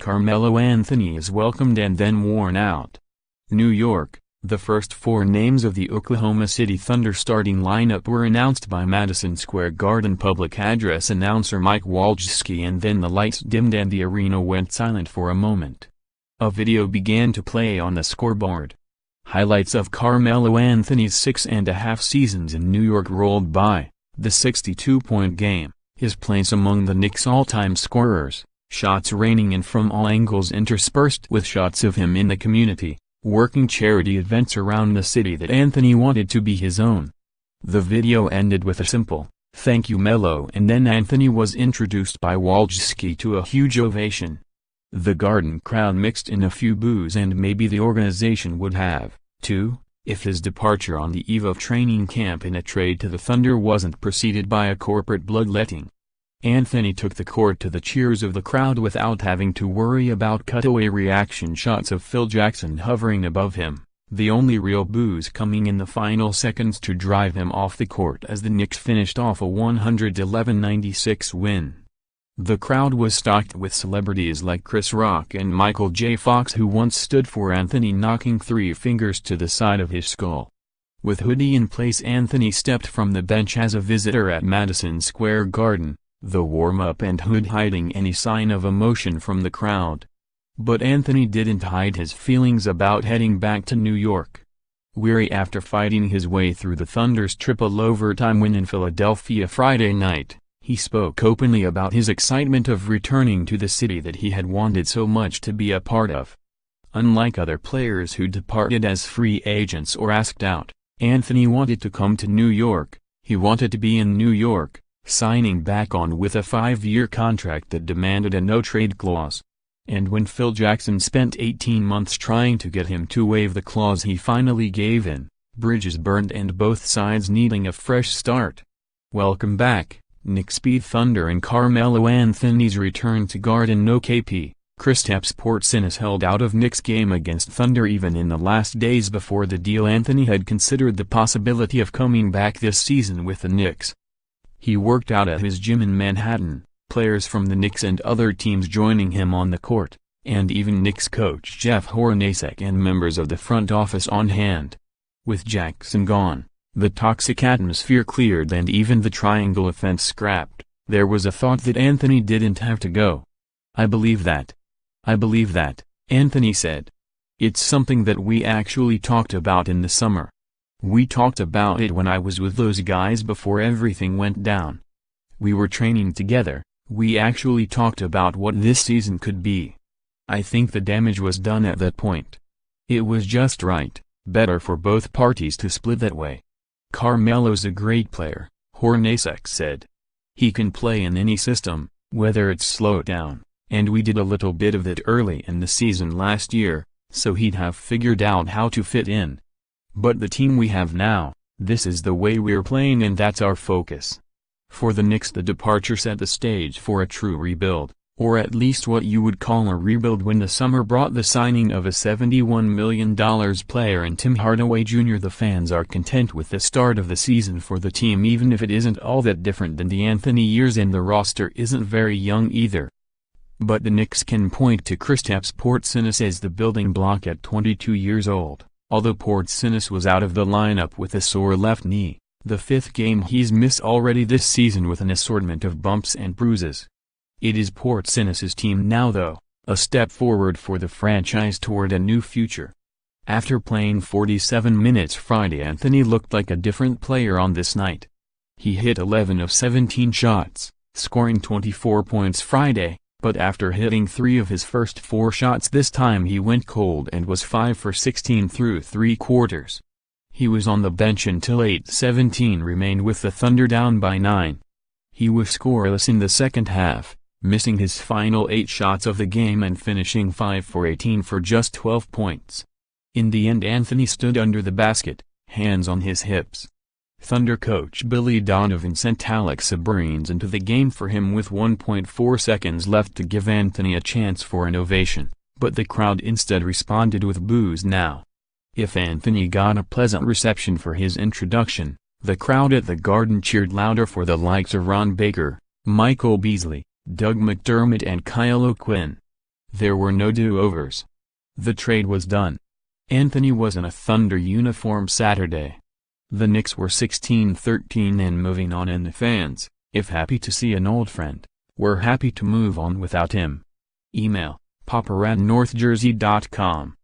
Carmelo Anthony is welcomed and then worn out. New York, the first four names of the Oklahoma City Thunder starting lineup were announced by Madison Square Garden public address announcer Mike Walczewski, and then the lights dimmed and the arena went silent for a moment. A video began to play on the scoreboard. Highlights of Carmelo Anthony's 6.5 seasons in New York rolled by: the 62-point game, his place among the Knicks' all-time scorers, shots raining in from all angles interspersed with shots of him in the community, working charity events around the city that Anthony wanted to be his own. The video ended with a simple, "Thank you Melo," and then Anthony was introduced by Walczewski to a huge ovation. The Garden crowd mixed in a few boos, and maybe the organization would have, too, if his departure on the eve of training camp in a trade to the Thunder wasn't preceded by a corporate bloodletting. Anthony took the court to the cheers of the crowd without having to worry about cutaway reaction shots of Phil Jackson hovering above him, the only real boos coming in the final seconds to drive him off the court as the Knicks finished off a 111-96 win. The crowd was stocked with celebrities like Chris Rock and Michael J. Fox, who once stood for Anthony knocking 3 fingers to the side of his skull. With hoodie in place, Anthony stepped from the bench as a visitor at Madison Square Garden, the warm-up and hood hiding any sign of emotion from the crowd. But Anthony didn't hide his feelings about heading back to New York. Weary after fighting his way through the Thunder's triple overtime win in Philadelphia Friday night, he spoke openly about his excitement of returning to the city that he had wanted so much to be a part of. Unlike other players who departed as free agents or asked out, Anthony wanted to come to New York. He wanted to be in New York, signing back on with a 5-year contract that demanded a no-trade clause. And when Phil Jackson spent 18 months trying to get him to waive the clause, he finally gave in, bridges burned and both sides needing a fresh start. Welcome back, Knicks speed Thunder and Carmelo Anthony's return to Garden. No KP, Kristaps Porzingis held out of Knicks game against Thunder even in the last days before the deal. Anthony had considered the possibility of coming back this season with the Knicks. He worked out at his gym in Manhattan, players from the Knicks and other teams joining him on the court, and even Knicks coach Jeff Hornacek and members of the front office on hand. With Jackson gone, the toxic atmosphere cleared and even the triangle offense scrapped. There was a thought that Anthony didn't have to go. I believe that, Anthony said. It's something that we actually talked about in the summer. We talked about it when I was with those guys before everything went down. We were training together, we actually talked about what this season could be. I think the damage was done at that point. It was just right, better for both parties to split that way. Carmelo's a great player, Hornacek said. He can play in any system, whether it's slowed down, and we did a little bit of that early in the season last year, so he'd have figured out how to fit in. But the team we have now, this is the way we're playing and that's our focus. For the Knicks, the departure set the stage for a true rebuild, or at least what you would call a rebuild, when the summer brought the signing of a $71 million player and Tim Hardaway Jr. The fans are content with the start of the season for the team, even if it isn't all that different than the Anthony years and the roster isn't very young either. But the Knicks can point to Kristaps Porzingis as the building block at 22 years old. Although Porzingis was out of the lineup with a sore left knee, the 5th game he's missed already this season with an assortment of bumps and bruises. It is Porzingis's team now though, a step forward for the franchise toward a new future. After playing 47 minutes Friday, Anthony looked like a different player on this night. He hit 11 of 17 shots, scoring 24 points Friday, but after hitting 3 of his first 4 shots this time he went cold and was 5 for 16 through 3 quarters. He was on the bench until 8:17 remained with the Thunder down by 9. He was scoreless in the second half, missing his final 8 shots of the game and finishing 5 for 18 for just 12 points. In the end, Anthony stood under the basket, hands on his hips. Thunder coach Billy Donovan sent Alex Abrines into the game for him with 1.4 seconds left to give Anthony a chance for an ovation, but the crowd instead responded with boos. Now, if Anthony got a pleasant reception for his introduction, the crowd at the Garden cheered louder for the likes of Ron Baker, Michael Beasley, Doug McDermott and Kyle O'Quinn. There were no do-overs. The trade was done. Anthony was in a Thunder uniform Saturday. The Knicks were 16-13 and moving on, and the fans, if happy to see an old friend, were happy to move on without him. Email, papa@northjersey.com